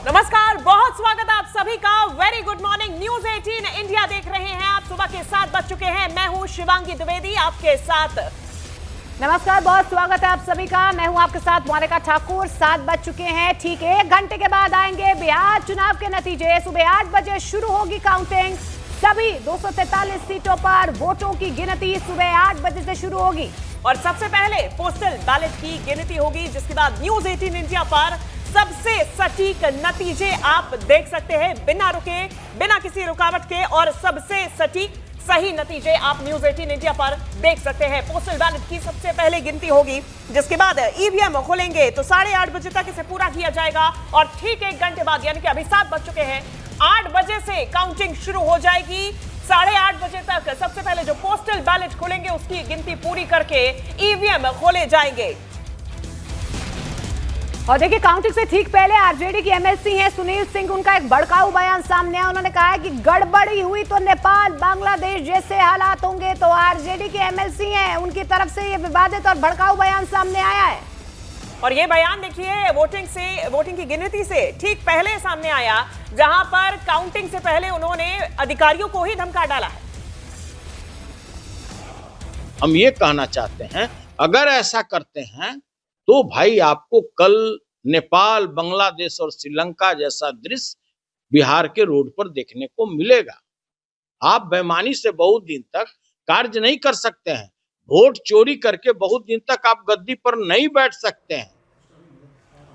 नमस्कार, बहुत स्वागत है आप सभी का। Very good morning. News 18 India देख रहे हैं आप। सुबह के 7 बज चुके हैं। मैं हूं शिवांगी द्विवेदी आपके साथ। नमस्कार, बहुत स्वागत है आप सभी का। मैं हूं आपके साथ मोनिका ठाकुर। 7 बज चुके हैं। ठीक 1 घंटे के बाद आएंगे बिहार चुनाव के नतीजे। सुबह 8 बजे शुरू होगी काउंटिंग। सभी 243 सीटों पर वोटों की गिनती सुबह 8 बजे से शुरू होगी और सबसे पहले पोस्टल बैलेट की गिनती होगी, जिसके बाद न्यूज 18 इंडिया पर सबसे सटीक नतीजे आप देख सकते हैं, बिना रुके, बिना किसी रुकावट के, और सबसे सटीक सही नतीजे आप न्यूज 18 इंडिया पर देख सकते हैं। पोस्टल बैलेट की सबसे पहले गिनती होगी, जिसके बाद ईवीएम खोलेंगे तो 8:30 बजे तक इसे पूरा किया जाएगा और ठीक 1 घंटे बाद, यानी कि अभी 7 बज चुके हैं, 8 बजे से काउंटिंग शुरू हो जाएगी। 8:30 बजे तक सबसे पहले जो पोस्टल बैलेट खोलेंगे उसकी गिनती पूरी करके ईवीएम खोले जाएंगे। और देखिए, काउंटिंग से ठीक पहले आरजेडी की एमएलसी हैं सुनील सिंह, उनका एक भड़काऊ बयान सामने आया। उन्होंने कहा है कि गड़बड़ी हुई तो नेपाल बांग्लादेश जैसे हालात होंगे। तो आरजेडी के एमएलसी हैं, उनकी तरफ से ये विवादित और भड़काऊ बयान सामने आया है। और ये बयान देखिए वोटिंग की गिनती से ठीक पहले सामने आया, जहां पर काउंटिंग से पहले उन्होंने अधिकारियों को ही धमका डाला है। हम ये कहना चाहते हैं, अगर ऐसा करते हैं तो भाई आपको कल नेपाल, बांग्लादेश और श्रीलंका जैसा दृश्य बिहार के रोड पर देखने को मिलेगा। आप बेईमानी से बहुत दिन तक कार्य नहीं कर सकते हैं। वोट चोरी करके बहुत दिन तक आप गद्दी पर नहीं बैठ सकते हैं।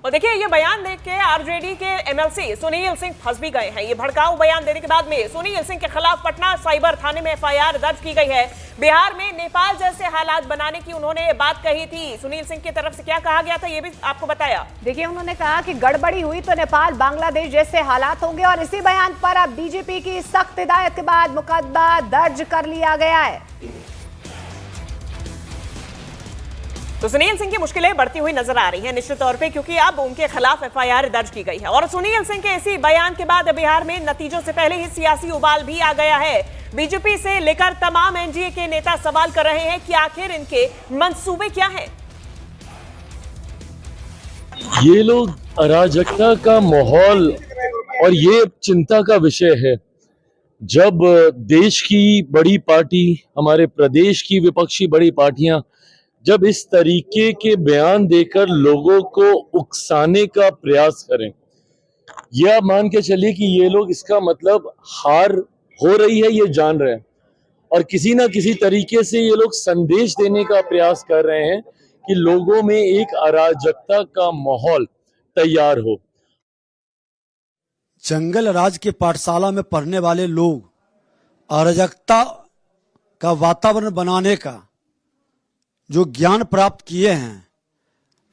और देखिए, ये बयान देख के आरजेडी के एमएलसी सुनील सिंह फंस भी गए हैं। ये भड़काऊ बयान देने के बाद में सुनील सिंह के खिलाफ पटना साइबर थाने में एफआईआर दर्ज की गई है। बिहार में नेपाल जैसे हालात बनाने की उन्होंने बात कही थी। सुनील सिंह की तरफ से क्या कहा गया था, ये भी आपको बताया। देखिए, उन्होंने कहा कि गड़बड़ी हुई तो नेपाल बांग्लादेश जैसे हालात होंगे और इसी बयान पर अब डीजीपी की सख्त हिदायत के बाद मुकदमा दर्ज कर लिया गया है। तो सुनील सिंह की मुश्किलें बढ़ती हुई नजर आ रही हैं निश्चित तौर पे, क्योंकि अब उनके खिलाफ एफआईआर दर्ज की गई है। और सुनील सिंह के इसी बयान के बाद बिहार में नतीजों से पहले ही सियासी उबाल भी आ गया है। बीजेपी से लेकर तमाम एनडीए के नेता सवाल कर रहे हैं कि आखिर इनके मंसूबे क्या हैं। ये लोग अराजकता का माहौल और ये चिंता का विषय है। जब देश की बड़ी पार्टी, हमारे प्रदेश की विपक्षी बड़ी पार्टियां जब इस तरीके के बयान देकर लोगों को उकसाने का प्रयास करें, यह मान के चलिए कि ये लोग इसका मतलब हार हो रही है ये जान रहे हैं और किसी ना किसी तरीके से ये लोग संदेश देने का प्रयास कर रहे हैं कि लोगों में एक अराजकता का माहौल तैयार हो। जंगल राज के पाठशाला में पढ़ने वाले लोग अराजकता का वातावरण बनाने का जो ज्ञान प्राप्त किए हैं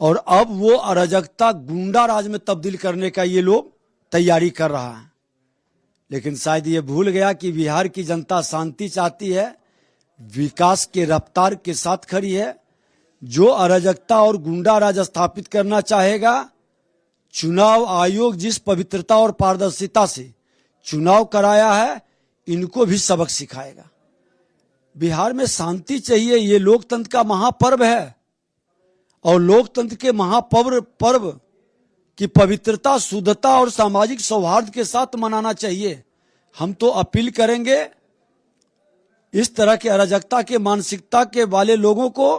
और अब वो अराजकता गुंडा राज में तब्दील करने का ये लोग तैयारी कर रहा है। लेकिन शायद ये भूल गया कि बिहार की जनता शांति चाहती है, विकास के रफ्तार के साथ खड़ी है। जो अराजकता और गुंडा राज स्थापित करना चाहेगा, चुनाव आयोग जिस पवित्रता और पारदर्शिता से चुनाव कराया है, इनको भी सबक सिखाएगा। बिहार में शांति चाहिए, ये लोकतंत्र का महापर्व है और लोकतंत्र के महापर्व की पवित्रता, शुद्धता और सामाजिक सौहार्द के साथ मनाना चाहिए। हम तो अपील करेंगे इस तरह के अराजकता के मानसिकता के वाले लोगों को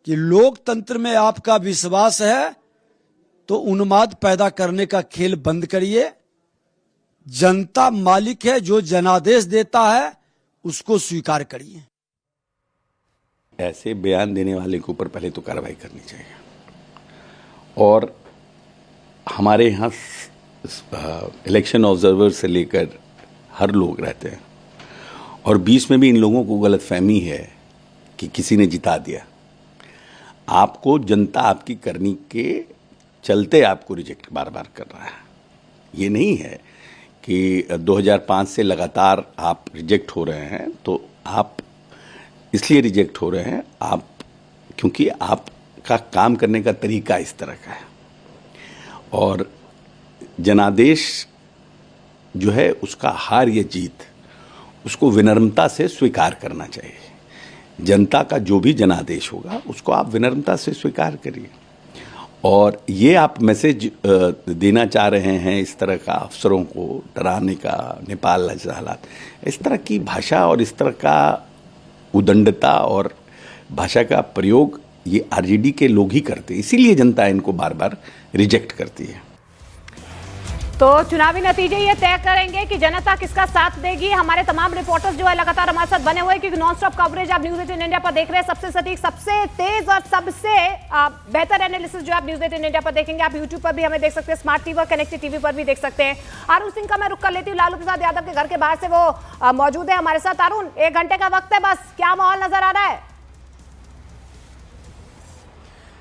कि लोकतंत्र में आपका विश्वास है तो उन्माद पैदा करने का खेल बंद करिए। जनता मालिक है, जो जनादेश देता है उसको स्वीकार करिए। ऐसे बयान देने वाले के ऊपर पहले तो कार्रवाई करनी चाहिए। और हमारे यहाँ इलेक्शन ऑब्जर्वर से लेकर हर लोग रहते हैं और बीच में भी इन लोगों को गलतफहमी है कि किसी ने जिता दिया। आपको जनता आपकी करनी के चलते आपको रिजेक्ट बार बार कर रहा है। ये नहीं है कि 2005 से लगातार आप रिजेक्ट हो रहे हैं, तो आप इसलिए रिजेक्ट हो रहे हैं आप क्योंकि आपका काम करने का तरीका इस तरह का है। और जनादेश जो है उसका हार या जीत उसको विनम्रता से स्वीकार करना चाहिए। जनता का जो भी जनादेश होगा उसको आप विनम्रता से स्वीकार करिए और ये आप मैसेज देना चाह रहे हैं इस तरह का अफसरों को डराने का, नेपाल जैसे हालात, इस तरह की भाषा और इस तरह का उदंडता और भाषा का प्रयोग ये आरजेडी के लोग ही करते हैं, इसीलिए जनता इनको बार बार रिजेक्ट करती है। तो चुनावी नतीजे ये तय करेंगे कि जनता किसका साथ देगी। हमारे तमाम रिपोर्टर्स जो है लगातार हमारे साथ बने हुए हैं, क्योंकि नॉन स्टॉप कवरेज आप न्यूज 18 इंडिया पर देख रहे हैं। सबसे सटीक, सबसे तेज और सबसे बेहतर एनालिसिस जो आप न्यूज 18 इंडिया पर देखेंगे। आप यूट्यूब पर भी हमें देख सकते हैं, स्मार्ट टीवी और कनेक्टेड टीवी पर भी देख सकते हैं। अरुण सिंह का मैं रुख कर लेती हूँ। लालू प्रसाद यादव के घर के बाहर से वो मौजूद है हमारे साथ। अरुण, 1 घंटे का वक्त है बस, क्या माहौल नजर आ रहा है?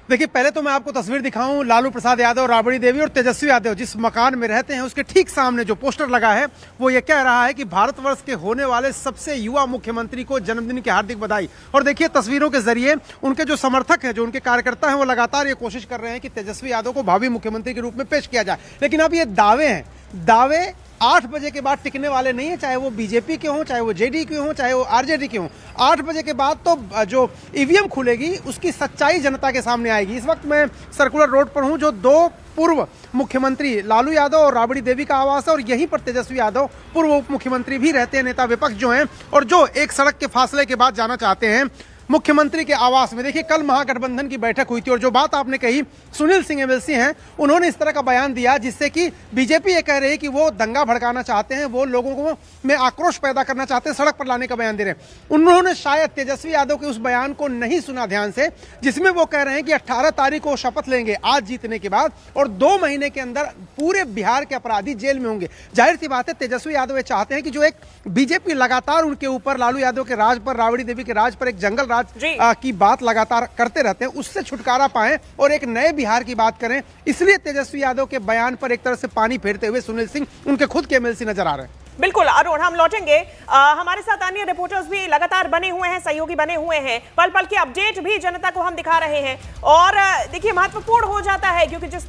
देखिए, पहले तो मैं आपको तस्वीर दिखाऊं, लालू प्रसाद यादव, राबड़ी देवी और तेजस्वी यादव जिस मकान में रहते हैं उसके ठीक सामने जो पोस्टर लगा है वो ये कह रहा है कि भारतवर्ष के होने वाले सबसे युवा मुख्यमंत्री को जन्मदिन की हार्दिक बधाई। और देखिए, तस्वीरों के जरिए उनके जो समर्थक हैं, जो उनके कार्यकर्ता हैं, वो लगातार ये कोशिश कर रहे हैं कि तेजस्वी यादव को भावी मुख्यमंत्री के रूप में पेश किया जाए। लेकिन अब ये दावे हैं, दावे 8 बजे के बाद टिकने वाले नहीं है, चाहे वो बीजेपी के हों, चाहे वो जेडी के हों, चाहे वो आरजेडी के हों। 8 बजे के बाद तो जो ईवीएम खुलेगी उसकी सच्चाई जनता के सामने आएगी। इस वक्त मैं सर्कुलर रोड पर हूं, जो 2 पूर्व मुख्यमंत्री लालू यादव और राबड़ी देवी का आवास है, और यहीं पर तेजस्वी यादव पूर्व उप मुख्यमंत्री भी रहते हैं, नेता विपक्ष जो हैं, और जो एक सड़क के फासले के बाद जाना चाहते हैं मुख्यमंत्री के आवास में। देखिए, कल महागठबंधन की बैठक हुई थी और जो बात आपने कही, सुनील सिंह एमएलसी हैं, उन्होंने इस तरह का बयान दिया जिससे कि बीजेपी ये कह रही है कि वो दंगा भड़काना चाहते हैं, वो लोगों को में आक्रोश पैदा करना चाहते हैं, सड़क पर लाने का बयान दे रहे हैं। उन्होंने शायद तेजस्वी यादव के उस बयान को नहीं सुना ध्यान से, जिसमें वो कह रहे हैं कि 18 तारीख को शपथ लेंगे आज जीतने के बाद, और 2 महीने के अंदर पूरे बिहार के अपराधी जेल में होंगे। जाहिर सी बात है, तेजस्वी यादव ये चाहते हैं कि जो एक बीजेपी लगातार उनके ऊपर, लालू यादव के राज पर, राबड़ी देवी के राज पर एक जंगल की बात लगातार करते रहते हैं, उससे छुटकारा पाएं और एक नए बिहार की बात करें। इसलिए तेजस्वी यादव के बयान पर एक तरह से पानी फेरते हुए सुनील सिंह, उनके खुद के एमएलसी, नजर आ रहे हैं। बिल्कुल अरुण, हम लौटेंगे। हमारे साथ अन्य रिपोर्टर्स भी लगातार बने हुए हैं, सहयोगी बने हुए हैं। पल पल की अपडेट भी जनता को हम दिखा रहे हैं। और देखिए, महत्वपूर्ण हो जाता है क्योंकि जिस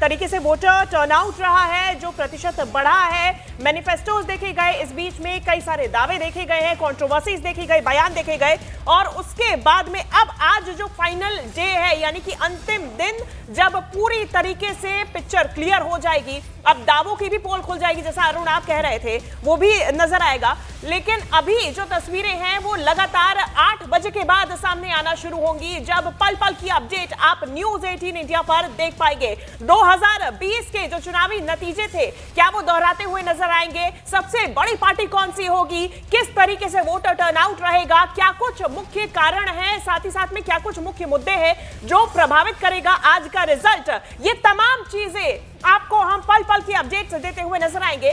तरीके से वोटर टर्नआउट रहा है, जो प्रतिशत बढ़ा है, मैनिफेस्टोज देखे गए, इस बीच में कई सारे दावे देखे गए हैं, कंट्रोवर्सीज देखी गई, बयान देखे गए, और उसके बाद में अब आज जो फाइनल डे है, यानी कि अंतिम दिन, जब पूरी तरीके से पिक्चर क्लियर हो जाएगी, अब दावों की भी पोल खुल जाएगी, जैसा अरुण आप कह रहे थे, वो भी नजर आएगा। लेकिन अभी जो तस्वीरें हैं वो लगातार 8 बजे के बाद सामने आना शुरू होंगी, जब पल पल की अपडेट आप न्यूज 18 इंडिया पर देख पाएंगे। 2020 के जो चुनावी नतीजे थे, क्या वो दोहराते हुए नजर आएंगे? सबसे बड़ी पार्टी कौन सी होगी? किस तरीके से वोटर टर्नआउट रहेगा? क्या कुछ मुख्य कारण है, साथ ही साथ में क्या कुछ मुख्य मुद्दे हैं जो प्रभावित करेगा आज का रिजल्ट? ये तमाम चीजें आपको हम पल पल की अपडेट्स देते हुए नजर आएंगे।